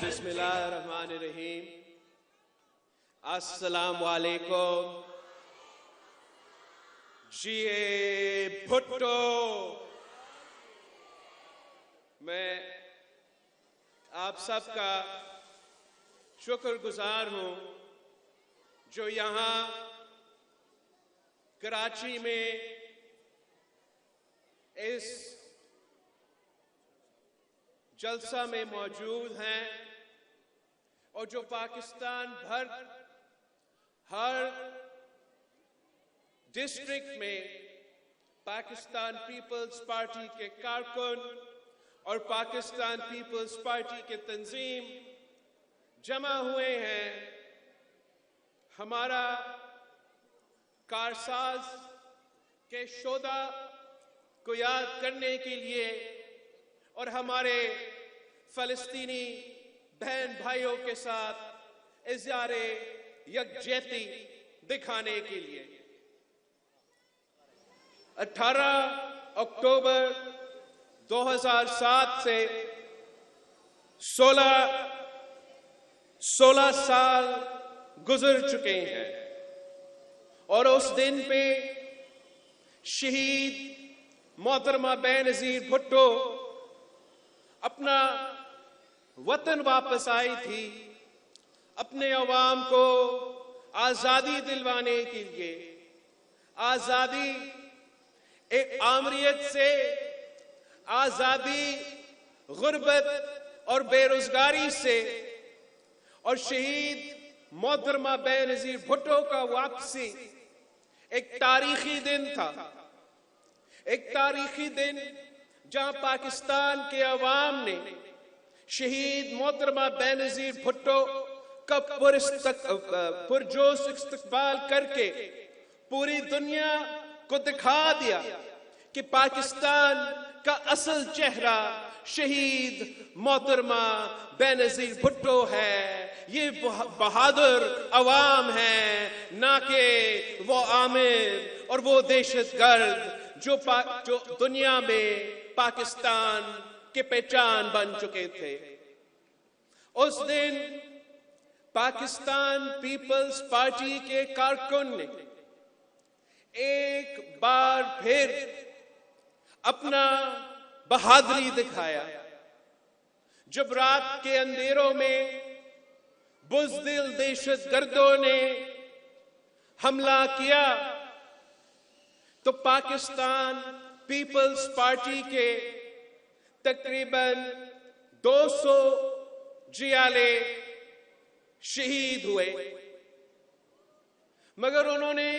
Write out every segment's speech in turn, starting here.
بسم اللہ الرحمن الرحیم۔ السلام علیکم۔ جی بھٹو، میں آپ سب کا شکر گزار ہوں جو یہاں کراچی میں اس جلسہ میں موجود ہیں اور جو پاکستان بھر ہر ڈسٹرکٹ میں پاکستان پیپلز پارٹی کے کارکن اور پاکستان پیپلز پارٹی کے تنظیم جمع ہوئے ہیں، ہمارا کارساز کے شہدا کو یاد کرنے کے لیے اور ہمارے فلسطینی بہن بھائیوں کے ساتھ اظہار یکجہتی دکھانے کے لیے 18 اکتوبر 2007 سے 16 سال گزر چکے ہیں اور اس دن پہ شہید محترمہ بے نظیر بھٹو اپنا وطن واپس آئی تھی، اپنے عوام کو آزادی دلوانے کے لیے، آزادی ایک آمریت سے، آزادی غربت اور بے روزگاری سے، اور شہید محترمہ بے نظیر بھٹو کا واپسی ایک تاریخی دن تھا، ایک تاریخی دن جہاں پاکستان کے عوام نے شہید محترمہ بے نظیر بھٹو کا پرجوش استقبال کر کے پوری دنیا کو دکھا دیا کہ پاکستان کا اصل چہرہ شہید محترمہ بے نظیر بھٹو ہے، یہ بہادر عوام ہے، نہ کہ وہ عامر اور وہ دہشت گرد جو دنیا میں پاکستان کے پہچان بن چکے تھے۔ اس دن پاکستان پیپلز پارٹی کے کارکن نے ایک بار پھر اپنا بہادری دکھایا، جب رات کے اندھیروں میں بزدل دہشت گردوں نے حملہ کیا تو پاکستان پیپلز پارٹی کے تقریباً 200 جیالے شہید ہوئے، مگر انہوں نے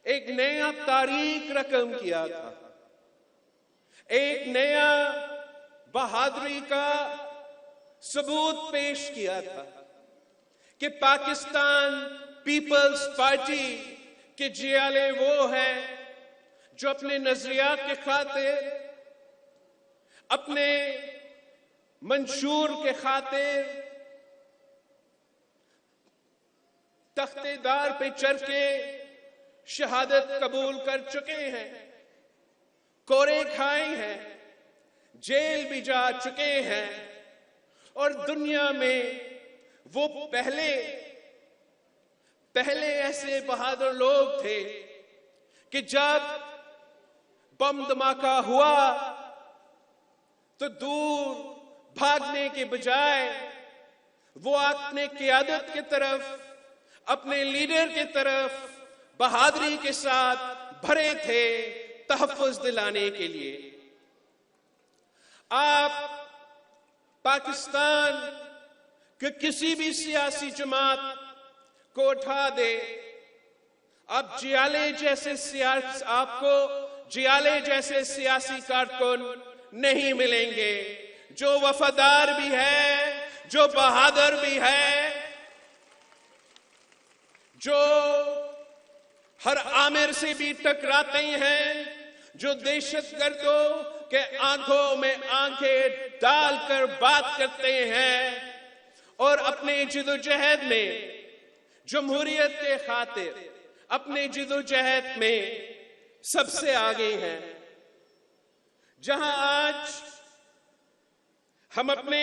ایک نیا تاریخ رقم کیا تھا، ایک نیا بہادری کا ثبوت پیش کیا تھا کہ پاکستان پیپلز پارٹی کے جیالے وہ ہیں جو اپنے نظریات کے خاطر، اپنے منشور کے خاطر تختے دار پہ چڑھ کے شہادت قبول کر چکے ہیں، کوڑے کھائے ہیں، جیل بھی جا چکے ہیں، اور دنیا میں وہ پہلے ایسے بہادر لوگ تھے کہ جب بم دھماکہ ہوا تو دور بھاگنے کے بجائے وہ اپنے قیادت کی طرف، اپنے لیڈر کی طرف بہادری کے ساتھ بھرے تھے تحفظ دلانے کے لیے۔ آپ پاکستان کے کسی بھی سیاسی جماعت کو اٹھا دے، آپ کو جیالے جیسے سیاسی کارکن نہیں ملیں گے جو وفادار بھی ہے، جو بہادر بھی ہے، جو ہر آمر سے بھی ٹکراتے ہیں، جو دہشت گردوں کے آنکھوں میں آنکھیں ڈال کر بات کرتے ہیں اور اپنے جدوجہد میں جمہوریت کے خاطر، اپنے جدوجہد میں سب سے آگے ہیں۔ جہاں آج ہم اپنے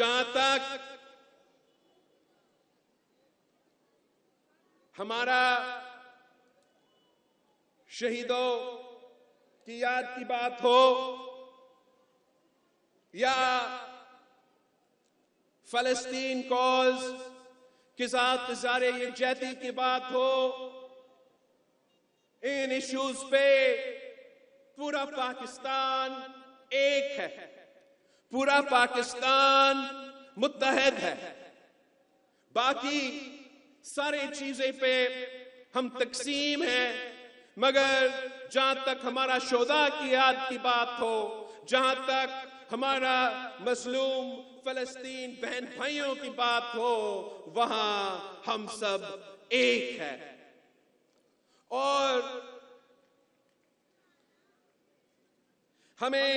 جہاں تک ہمارا شہیدوں کی یاد کی بات ہو یا فلسطین کوز کے ساتھ اظہار یکجہتی کی بات ہو، ان ایشوز پہ پورا پاکستان ایک ہے، پورا پاکستان متحد ہے. باقی سارے چیزیں پہ ہم تقسیم ہیں، مگر جہاں تک ہمارا شہداء کی یاد کی بات ہو، جہاں تک ہمارا مظلوم فلسطین بہن بھائیوں کی بات ہو، وہاں ہم سب ایک ہیں. اور ہمیں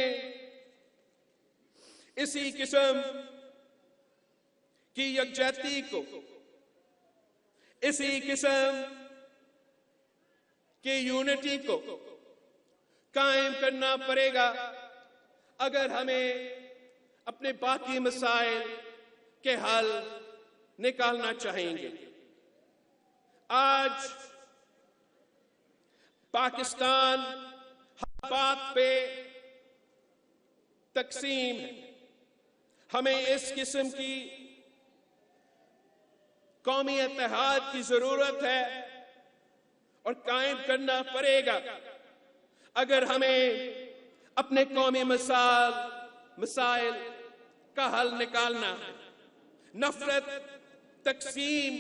اسی قسم کی یکجہتی کو، اسی قسم کی یونٹی کو قائم کرنا پڑے گا اگر ہمیں اپنے باقی مسائل کے حل نکالنا چاہیں گے. آج پاکستان ہر بات پہ تقسیم ہے. ہمیں اس قسم کی قومی اتحاد کی ضرورت ہے اور قائم کرنا پڑے گا اگر ہمیں اپنے قومی مسائل کا حل نکالنا ہے. نفرت، تقسیم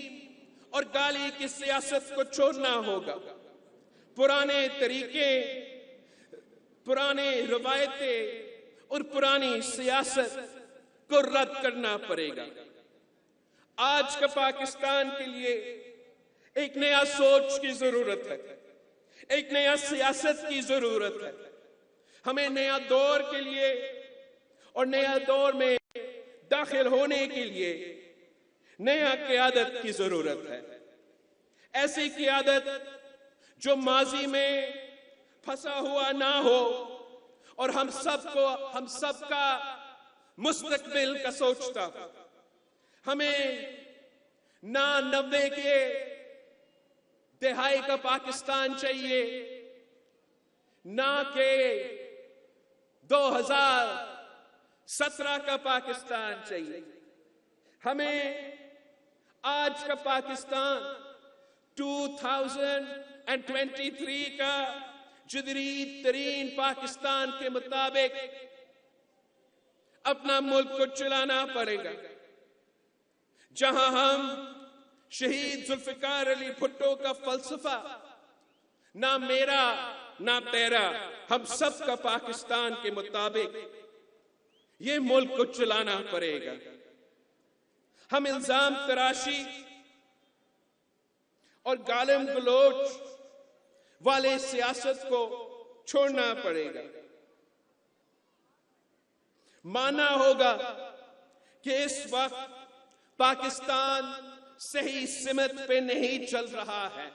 اور گالی کی سیاست کو چھوڑنا ہوگا. پرانے طریقے، پرانے روایتیں اور پرانی سیاست کو رد کرنا پڑے گا. آج کا پاکستان کے لیے ایک نیا سوچ کی ضرورت ہے، ایک نیا سیاست کی ضرورت ہے. ہمیں نیا دور کے لیے اور نیا دور میں داخل ہونے کے لیے نیا قیادت کی ضرورت ہے. ایسی قیادت جو ماضی میں پھنسا ہوا نہ ہو اور ہم سب کا مستقبل کا سوچتا ہو. ہمیں نہ 90 کے دہائی کا پاکستان چاہیے، نہ کہ 2017 کا پاکستان چاہیے. ہمیں آج کا پاکستان 2023 کا جدید ترین پاکستان کے مطابق اپنا ملک کو چلانا پڑے گا، جہاں ہم شہید ذوالفقار علی بھٹو کا فلسفہ نہ میرا نہ تیرا، ہم سب کا پاکستان کے مطابق یہ ملک کو چلانا پڑے گا. ہم الزام تراشی اور گالم گلوچ والے سیاست کو چھوڑنا پڑے گا. ماننا ہوگا کہ اس وقت پاکستان صحیح سمت پہ نہیں چل رہا ہے.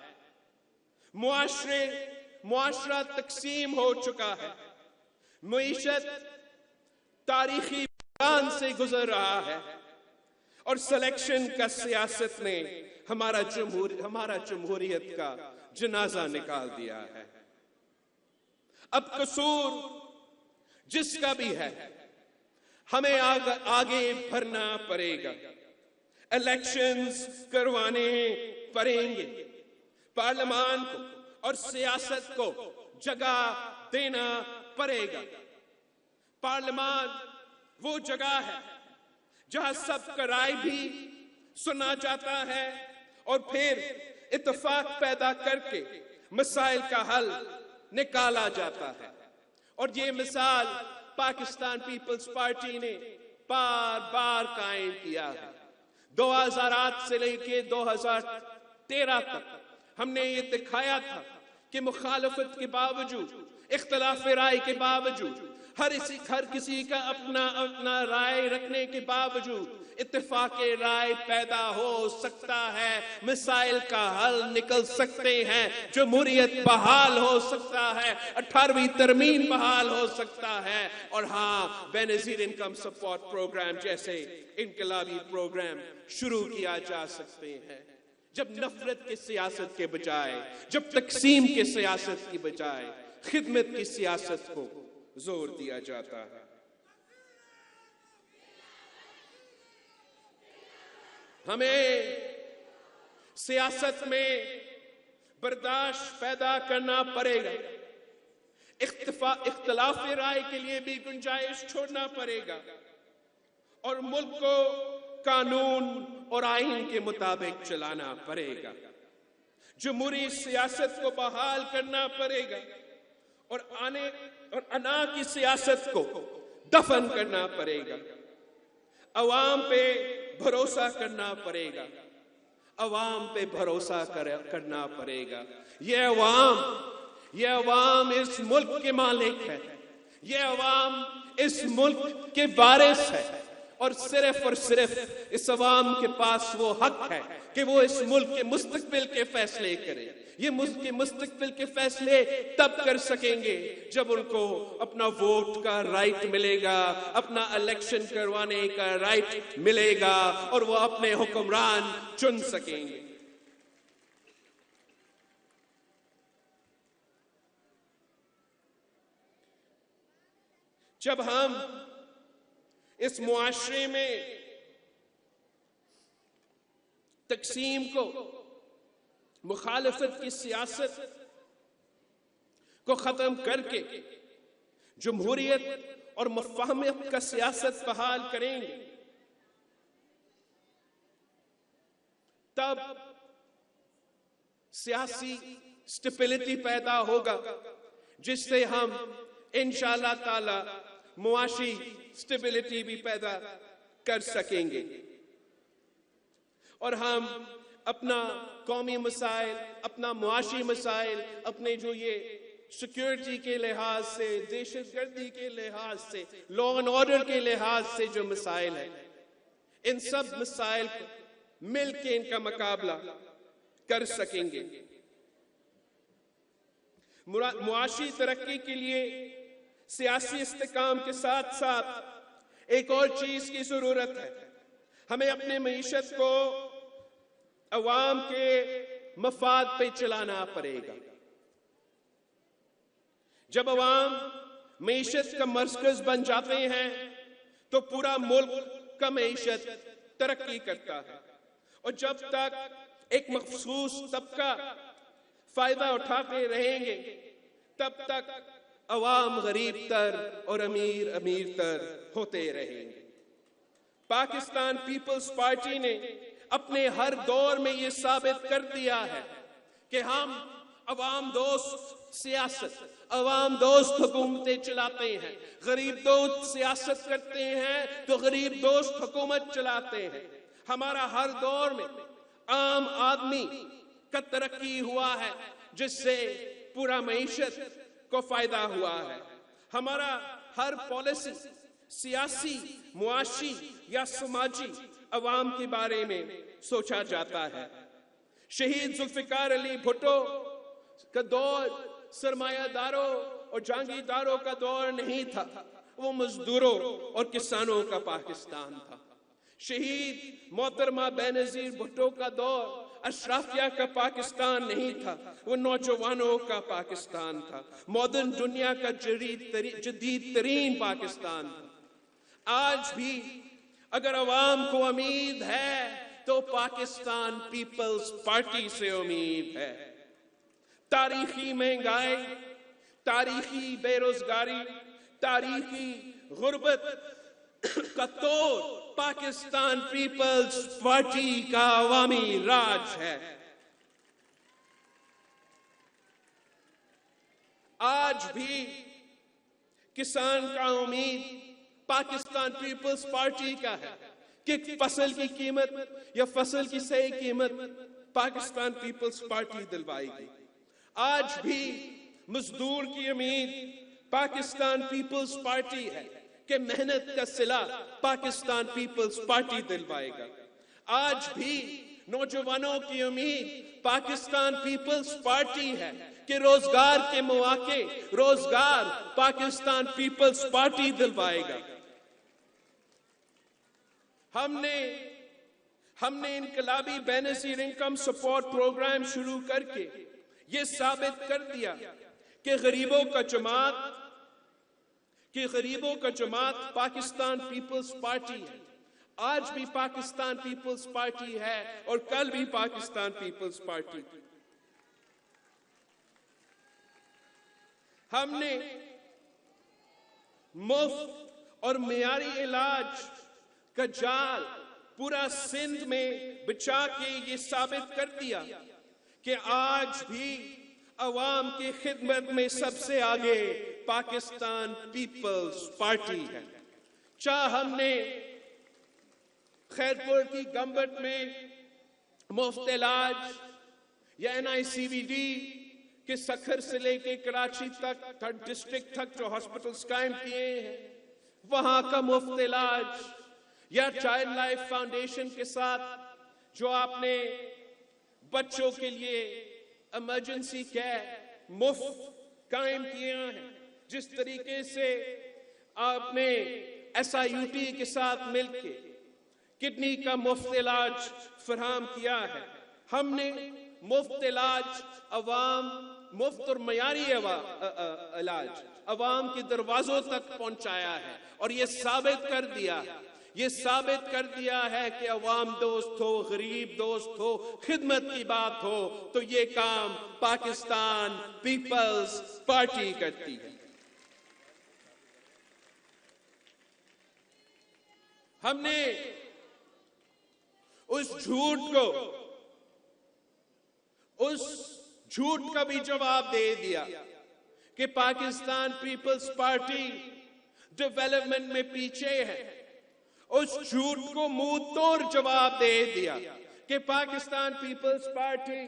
معاشرہ تقسیم ہو چکا ہے. معیشت تاریخی بحران سے گزر رہا ہے اور سلیکشن کا سیاست نے ہمارا جمہوریت کا جنازہ نکال دیا ہے. اب قصور جس کا بھی ہے ہمیں آگے بڑھنا پڑے گا. الیکشنز کروانے پڑیں گے. پارلیمان کو اور سیاست کو جگہ دینا پڑے گا. پارلیمان وہ جگہ ہے جہاں سب کا رائے بھی سنا جاتا ہے اور پھر اتفاق پیدا کر کے مسائل کا حل نکالا جاتا ہے. اور یہ مثال پاکستان پیپلز پارٹی نے بار بار قائم کیا ہے. 2008 سے لے کے 2013 تک ہم نے یہ دکھایا تھا کہ مخالفت کے باوجود، اختلاف رائے کے باوجود ہر کسی کا اپنا رائے رکھنے کے باوجود اتفاق رائے پیدا ہو سکتا ہے، مسائل کا حل نکل سکتے ہیں، جمہوریت بحال ہو سکتا ہے، 18ویں ترمیم بحال ہو سکتا ہے، اور ہاں بے نظیر انکم سپورٹ پروگرام جیسے انقلابی پروگرام شروع کیا جا سکتے ہیں۔ جب نفرت کی سیاست کے بجائے، جب تقسیم کی سیاست کی بجائے خدمت کی سیاست کو زور دیا جاتا ہے۔ ہمیں سیاست میں برداشت پیدا کرنا پڑے گا، اختلاف رائے کے لیے بھی گنجائش چھوڑنا پڑے گا، اور ملک کو قانون اور آئین کے مطابق چلانا پڑے گا، جمہوری سیاست کو بحال کرنا پڑے گا، اور انا کی سیاست کو دفن کرنا پڑے گا، عوام پہ بھروسہ کرنا پڑے گا، عوام پہ بھروسہ کرنا پڑے گا۔ یہ عوام اس ملک کے مالک ہے، یہ عوام اس ملک کے وارث ہے، اور صرف اس عوام کے پاس وہ حق ہے کہ وہ اس ملک کے مستقبل کے فیصلے کرے۔ یہ ملک کے مستقبل کے فیصلے تب کر سکیں گے جب ان کو اپنا ووٹ کا رائٹ ملے گا، اپنا الیکشن کروانے کا رائٹ ملے گا، اور وہ اپنے حکمران چن سکیں گے۔ جب ہم اس معاشرے میں تقسیم کو، مخالفت کی سیاست کو ختم کر کے جمہوریت اور مفاہمت کا سیاست بحال کریں گے، تب سیاسی سٹیبلٹی پیدا ہوگا، جس سے ہم انشاءاللہ تعالی معاشی سٹیبلٹی بھی پیدا کر سکیں گے، اور ہم اپنا قومی مسائل، اپنا معاشی مسائل، اپنے جو یہ سیکیورٹی کے لحاظ سے، دہشت گردی کے لحاظ سے، لا اینڈ آرڈر کے لحاظ سے جو مسائل ہیں، ان سب مسائل کو مل کے ان کا مقابلہ کر سکیں گے۔ معاشی ترقی کے لیے سیاسی استحکام کے ساتھ ساتھ ایک اور چیز کی ضرورت ہے۔ ہمیں اپنے معیشت کو عوام کے مفاد پہ چلانا پڑے گا۔ جب عوام معیشت کا مرکز بن جاتے ہیں تو پورا ملک کا معیشت ترقی کرتا ہے، اور جب تک ایک مخصوص طبقہ فائدہ اٹھاتے رہیں گے تب تک عوام غریب تر اور امیر تر ہوتے رہیں گے۔ پاکستان پیپلز پارٹی نے اپنے ہر دور میں یہ ثابت کر دیا ہے کہ ہم عوام دوست سیاست، عوام دوست حکومتیں چلاتے ہیں، غریب دوست سیاست کرتے ہیں تو غریب دوست حکومت چلاتے ہیں۔ ہمارا ہر دور میں عام آدمی کا ترقی ہوا ہے، جس سے پورا معیشت کو فائدہ ہوا ہے۔ ہمارا ہر پالیسی سیاسی، معاشی یا سماجی عوام کے بارے میں سوچا جاتا ہے۔ شہید ذوالفقار علی بھٹو کا دور سرمایہ داروں اور جاگیرداروں کا دور نہیں تھا، وہ مزدوروں اور کسانوں کا پاکستان تھا۔ شہید محترمہ بے نظیر بھٹو کا دور اشرافیہ کا پاکستان نہیں تھا، وہ نوجوانوں کا پاکستان تھا، ماڈرن دنیا کا جدید ترین پاکستان تھا۔ آج بھی اگر عوام کو امید ہے تو پاکستان پیپلز پارٹی سے امید ہے۔ تاریخی مہنگائی، تاریخی بے روزگاری، تاریخی غربت کا توڑ پاکستان پیپلز پارٹی کا عوامی راج ہے۔ آج بھی کسان کا امید پاکستان پیپلز پارٹی کا ہے کہ فصل کی قیمت یا فصل کی صحیح قیمت پاکستان پیپلز پارٹی دلوائے گی۔ آج بھی مزدور کی امید پاکستان پیپلز پارٹی ہے کہ محنت کا صلہ پاکستان پیپلز پارٹی دلوائے گا. آج بھی نوجوانوں کی امید پاکستان پیپلز پارٹی ہے کہ روزگار کے مواقع روزگار پاکستان پیپلز پارٹی دلوائے گا. ہم نے انقلابی بے نظیر انکم سپورٹ پروگرام شروع کر کے یہ ثابت کر دیا کہ غریبوں کا جماعت پاکستان پیپلز پارٹی ہے. آج بھی پاکستان پیپلز پارٹی ہے اور کل بھی پاکستان پیپلز پارٹی. ہم نے مفت اور معیاری علاج کا جال پورا سندھ میں بچھا کے یہ ثابت کر دیا کہ آج بھی عوام کی خدمت میں سب سے آگے پاکستان پیپلز پارٹی ہے. چاہے ہم نے خیرپور کی گمبٹ میں مفت علاج یا NICVD کے سکھر سے لے کے کراچی تک تھرڈ ڈسٹرکٹ تک جو ہاسپٹلز قائم کیے ہیں وہاں کا مفت علاج یا چائلڈ لائف فاؤنڈیشن کے ساتھ جو آپ نے بچوں کے لیے ایمرجنسی کیئر مفت قائم کیے ہیں, جس طریقے سے آپ نے SIUT کے ساتھ مل کے کڈنی کا مفت علاج فراہم کیا ہے. ہم نے مفت علاج مفت اور معیاری علاج عوام کے دروازوں تک پہنچایا ہے اور یہ ثابت کر دیا ہے کہ عوام دوست ہو, غریب دوست ہو, خدمت کی بات ہو تو یہ کام پاکستان پیپلز پارٹی کرتی ہے. ہم نے اس جھوٹ کا بھی جواب دے دیا کہ پاکستان پیپلز پارٹی ڈیولپمنٹ میں پیچھے ہے. اس جھوٹ کو منہ توڑ جواب دے دیا کہ پاکستان پیپلز پارٹی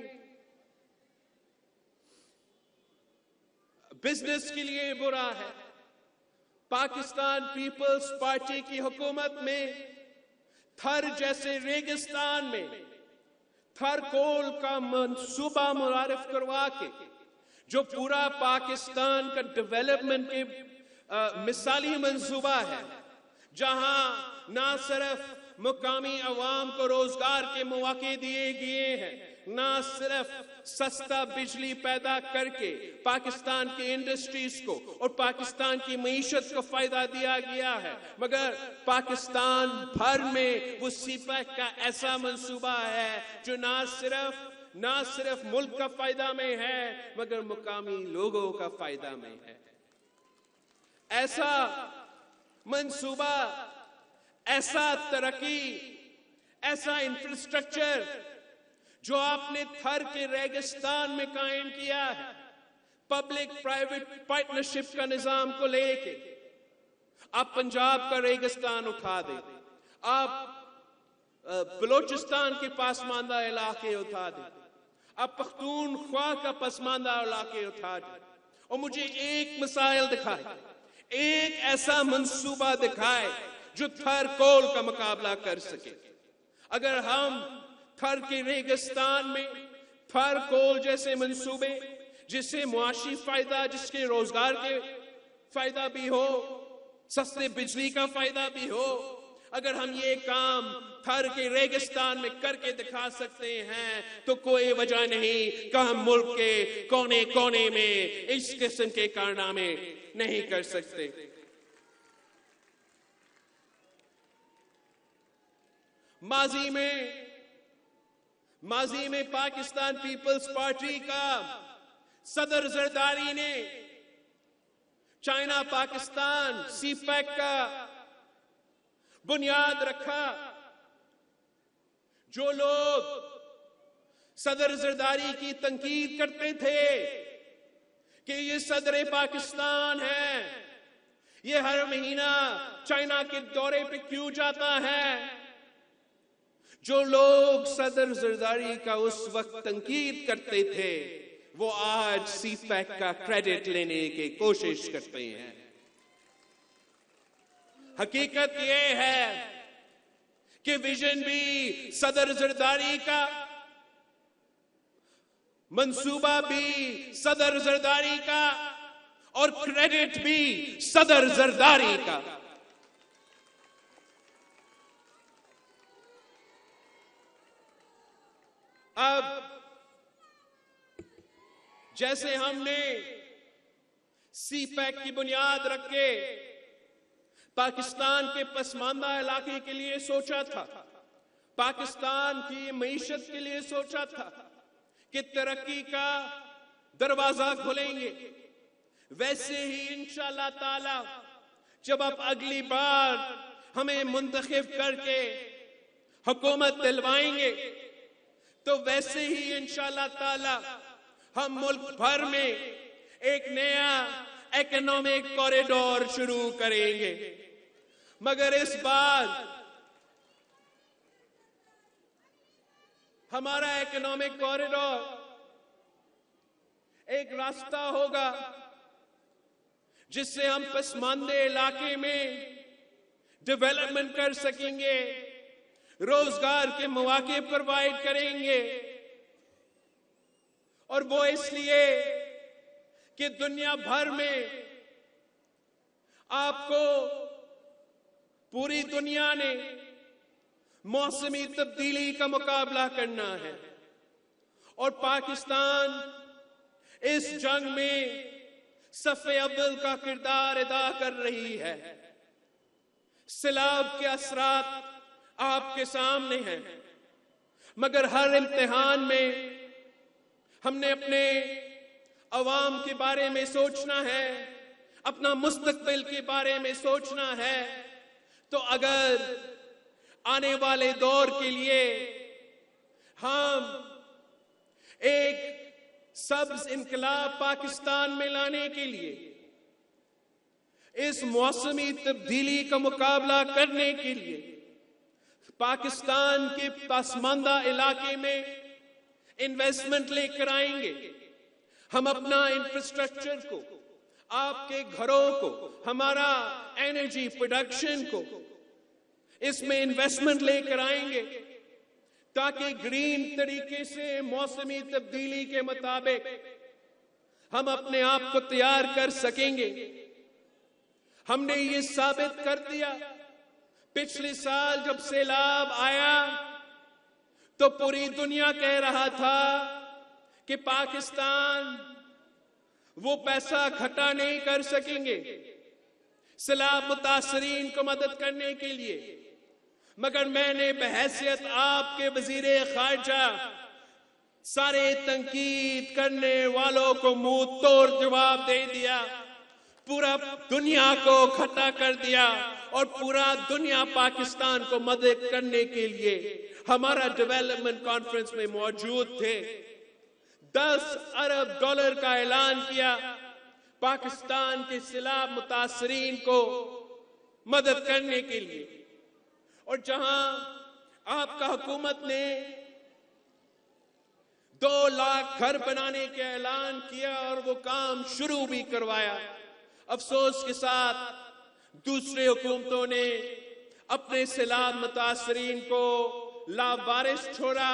بزنس کے لیے برا ہے. پاکستان پیپلز پارٹی کی حکومت میں تھر جیسے ریگستان میں تھر کول کا منصوبہ متعارف کروا کے جو پورا پاکستان کا ڈیولپمنٹ کے مثالی منصوبہ ہے, جہاں نہ صرف مقامی عوام کو روزگار کے مواقع دیے گئے ہیں, نہ صرف سستا بجلی پیدا کر کے پاکستان کی انڈسٹریز کو اور پاکستان کی معیشت کو فائدہ دیا گیا ہے, مگر پاکستان بھر میں وہ CPEC کا ایسا منصوبہ ہے جو نہ صرف ملک کا فائدہ میں ہے مگر مقامی لوگوں کا فائدہ میں ہے. ایسا منصوبہ, ایسا ترقی, ایسا انفراسٹرکچر جو آپ نے تھر کے ریگستان میں قائم کیا ہے, پبلک پرائیویٹ پارٹنرشپ کا نظام کو لے کے آپ پنجاب کا ریگستان اٹھا دیں, آپ بلوچستان کے پسماندہ علاقے اٹھا دیں, آپ پختونخوا کا پسماندہ علاقے اٹھا دیں, اور مجھے ایک مثال دکھائے, ایک ایسا منصوبہ دکھائے جو تھر کول کا مقابلہ کر سکے. اگر ہم تھر کے ریگستان میں تھر کول جیسے منصوبے جس سے معاشی فائدہ, جس کے روزگار کے فائدہ بھی ہو, سستے بجلی کا فائدہ بھی ہو, اگر ہم یہ کام تھر کے ریگستان میں کر کے دکھا سکتے ہیں تو کوئی وجہ نہیں کہ ہم ملک کے کونے کونے میں اس قسم کے کارنامے نہیں کر سکتے. ماضی میں پاکستان پیپلز پارٹی کا صدر زرداری نے چائنا پاکستان CPEC کا بنیاد رکھا. جو لوگ صدر زرداری کی تنقید کرتے تھے کہ یہ صدر پاکستان ہے, یہ ہر مہینہ چائنا کے دورے پہ کیوں جاتا ہے, جو لوگ صدر زرداری کا اس وقت تنقید کرتے تھے وہ آج سی پیک کا کریڈٹ لینے کی کوشش کرتے ہیں۔ حقیقت یہ ہے کہ ویژن بھی صدر زرداری کا، منصوبہ بھی صدر زرداری کا، اور کریڈٹ بھی صدر زرداری کا۔ اب جیسے ہم نے سی پیک کی بنیاد رکھ کے پاکستان کے پسماندہ علاقے کے لیے سوچا تھا، پاکستان کی معیشت کے لیے سوچا تھا کہ ترقی کا دروازہ کھولیں گے، ویسے ہی انشاءاللہ تعالی جب اب اگلی بار ہمیں منتخب کر کے حکومت دلوائیں گے تو ویسے ہی انشاءاللہ تعالی ہم ملک بھر میں ایک نیا اکنامک کوریڈور شروع کریں گے۔ مگر اس بار ہمارا اکنامک کوریڈور ایک راستہ ہوگا جس سے ہم پسماندے علاقے میں ڈیولپمنٹ کر سکیں گے، روزگار کے مواقع پرووائڈ کریں گے، اور وہ اس لیے کہ دنیا بھر میں آپ کو پوری دنیا نے موسمی تبدیلی کا مقابلہ کرنا ہے، اور پاکستان اس جنگ میں صف اول کا کردار ادا کر رہی ہے۔ سیلاب کے اثرات آپ کے سامنے ہیں، مگر ہر امتحان میں ہم نے اپنے عوام کے بارے میں سوچنا ہے، اپنا مستقبل کے بارے میں سوچنا ہے۔ تو اگر آنے والے دور کے لیے ہم ایک سبز انقلاب پاکستان میں لانے کے لیے، اس موسمی تبدیلی کا مقابلہ کرنے کے لیے پاکستان کے پسماندہ علاقے میں انویسٹمنٹ لے کر آئیں گے، ہم اپنا انفراسٹرکچر کو، آپ کے گھروں کو، ہمارا انرجی پروڈکشن کو اس میں انویسٹمنٹ لے کر آئیں گے تاکہ گرین طریقے سے موسمی تبدیلی کے مطابق ہم اپنے آپ کو تیار کر سکیں گے۔ ہم نے یہ ثابت کر دیا، پچھلے سال جب سیلاب آیا تو پوری دنیا کہہ رہا تھا کہ پاکستان وہ پیسہ اکٹھا نہیں کر سکیں گے سیلاب متاثرین کو مدد کرنے کے لیے، مگر میں نے بحیثیت آپ کے وزیر خارجہ سارے تنقید کرنے والوں کو منہ توڑ جواب دے دیا، پورا دنیا کو اکٹھا کر دیا، اور پورا دنیا پاکستان کو مدد کرنے کے لیے ہمارا ڈیولپمنٹ کانفرنس میں موجود تھے۔ 10 ارب ڈالر کا اعلان کیا پاکستان کے سیلاب متاثرین کو مدد کرنے کے لیے، اور جہاں آپ کا حکومت نے 2 لاکھ گھر بنانے کا اعلان کیا اور وہ کام شروع بھی کروایا، افسوس کے ساتھ دوسرے حکومتوں نے اپنے سیلاب متاثرین کو لاوارث چھوڑا،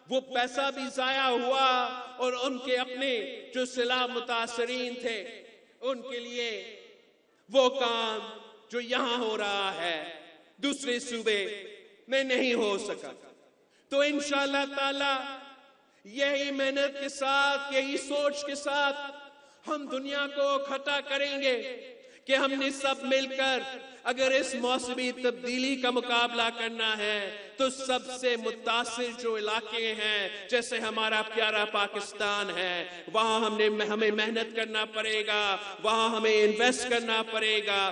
وہ پیسہ بھی ضائع ہوا، اور ان کے اپنے جو سیلاب متاثرین تھے ان کے لیے وہ کام جو یہاں ہو رہا ہے دوسرے صوبے میں نہیں ہو سکا۔ تو انشاءاللہ تعالی یہی محنت کے ساتھ، یہی سوچ کے ساتھ ہم دنیا کو اکٹھا کریں گے کہ ہم نے سب مل کر اگر اس موسمی تبدیلی کا مقابلہ کرنا ہے تو سب سے متاثر جو علاقے ہیں جیسے ہمارا پیارا پاکستان ہے، وہاں ہمیں محنت کرنا پڑے گا، وہاں ہمیں انویسٹ کرنا پڑے گا،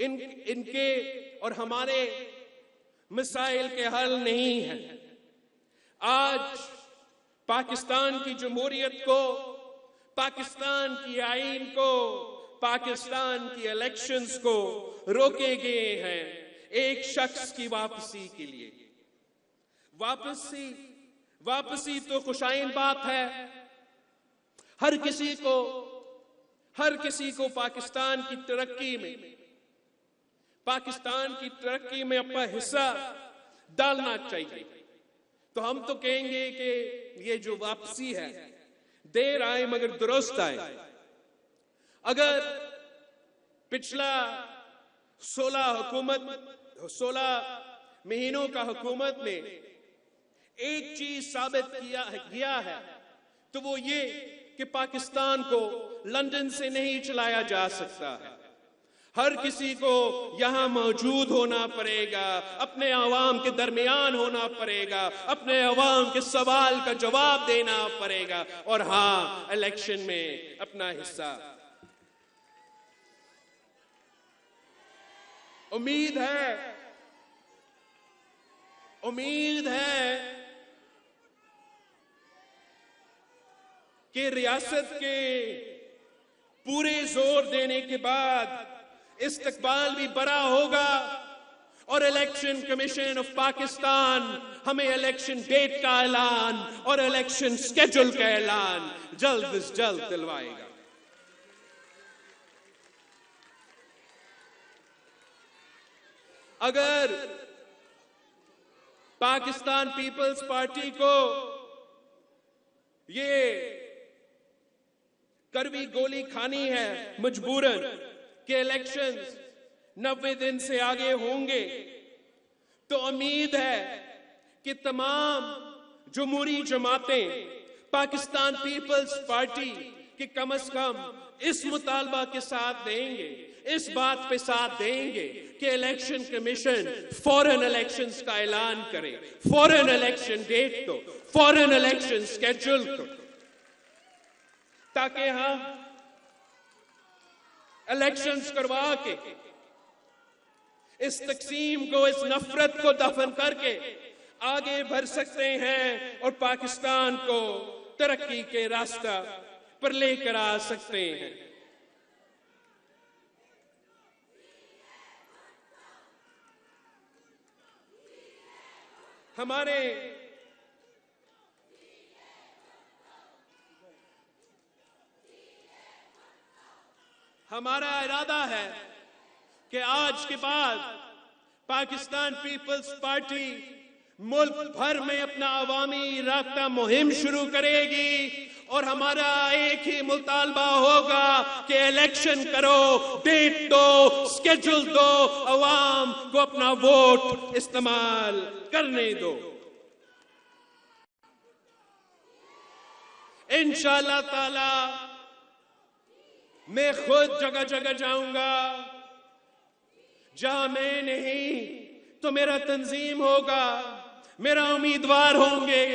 ان کے اور ہمارے مسائل کے حل نہیں ہیں۔ آج پاکستان کی جمہوریت کو، پاکستان کی آئین کو، پاکستان کی الیکشنز کو روکے گئے ہیں ایک شخص کی واپسی کے لیے۔ واپسی تو خوشائن بات ہے، ہر کسی کو پاکستان کی ترقی میں اپنا حصہ ڈالنا چاہیے۔ تو ہم تو کہیں گے کہ یہ جو واپسی ہے دیر آئے مگر درست آئے۔ اگر پچھلا 16 مہینوں کا حکومت میں ایک چیز ثابت کیا ہے تو وہ یہ کہ پاکستان کو لندن سے نہیں چلایا جا سکتا ہے۔ ہر کسی کو یہاں موجود ہونا پڑے گا، اپنے عوام کے درمیان ہونا پڑے گا، اپنے عوام کے سوال کا جواب دینا پڑے گا، اور ہاں الیکشن میں اپنا حصہ۔ امید ہے کہ ریاست کے پورے زور دینے کے بعد استقبال بھی بڑا ہوگا، اور الیکشن کمیشن آف پاکستان ہمیں الیکشن ڈیٹ کا اعلان اور الیکشن سکیڈول کا اعلان جلد از جلد دلوائے گا۔ اگر پاکستان پیپلز پارٹی کو یہ کڑوی گولی کھانی ہے مجبوراً کہ الیکشنز 90 دن سے آگے ہوں گے، تو امید ہے کہ تمام جمہوری جماعتیں پاکستان پیپلز پارٹی کے کم از کم اس مطالبہ کے ساتھ دیں گے، اس بات پہ ساتھ دیں گے کہ الیکشن کمیشن فوراً الیکشنز کا اعلان کرے، فوراً الیکشن ڈیٹ کو، فوراً الیکشن سکیڈول کو، تاکہ ہم الیکشنز کروا کے اس تقسیم کو، اس نفرت کو دفن کر کے آگے بڑھ سکتے ہیں اور پاکستان کو ترقی کے راستہ پر لے کر آ سکتے ہیں۔ ہمارا ارادہ ہے کہ آج کے بعد پاکستان پیپلز پارٹی ملک بھر میں اپنا عوامی رابطہ مہم شروع کرے گی، اور ہمارا ایک ہی مطالبہ ہوگا کہ الیکشن کرو، ڈیٹ دو، سکیڈول دو، عوام کو اپنا ووٹ استعمال کرنے دو۔ انشاءاللہ تعالی میں خود جگہ جگہ جاؤں گا، جہاں میں نہیں تو میرا تنظیم ہوگا، میرا امیدوار ہوں گے،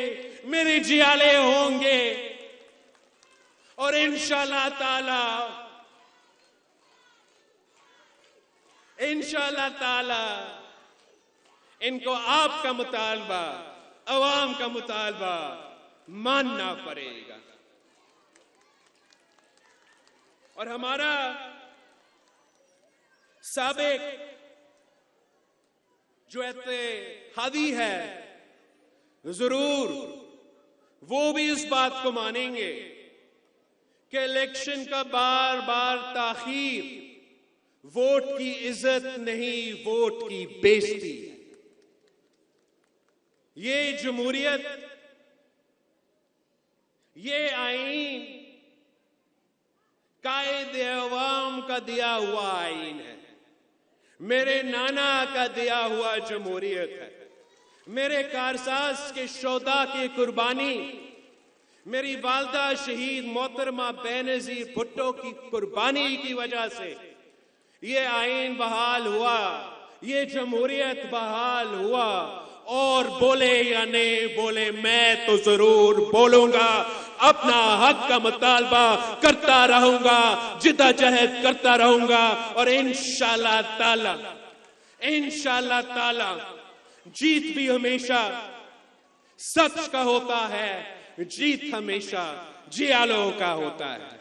میرے جیالے ہوں گے، اور انشاءاللہ تعالی ان کو آپ کا مطالبہ، عوام کا مطالبہ ماننا پڑے گا۔ اور ہمارا سابق جو اتحادی ہے ضرور وہ بھی اس بات کو مانیں گے کہ الیکشن کا بار بار تاخیر ووٹ کی عزت نہیں، ووٹ کی بےعزتی ہے۔ یہ جمہوریت، یہ آئین قائد عوام کا دیا ہوا آئین ہے، میرے نانا کا دیا ہوا جمہوریت ہے، میرے کارساز کے شہداء کی قربانی، میری والدہ شہید محترمہ بینظیر بھٹو کی قربانی کی وجہ سے یہ آئین بحال ہوا، یہ جمہوریت بحال ہوا، اور بولے یا نہیں بولے میں تو ضرور بولوں گا، اپنا حق کا مطالبہ کرتا رہوں گا، جدوجہد کرتا رہوں گا، اور انشاءاللہ تعالی جیت بھی ہمیشہ سچ کا ہوتا ہے، جیت ہمیشہ جیالوں کا ہوتا ہے۔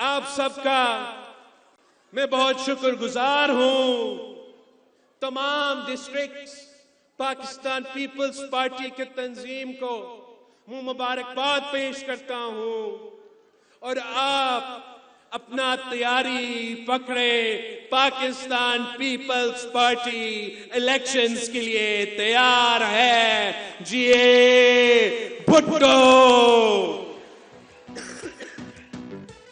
آپ سب کا میں بہت شکر گزار ہوں۔ تمام ڈسٹرکٹس پاکستان پیپلز پارٹی کے تنظیم کو میں مبارکباد پیش کرتا ہوں، اور آپ اپنا تیاری پکڑے، پاکستان پیپلز پارٹی الیکشنز کے لیے تیار ہے۔ جی بھٹو۔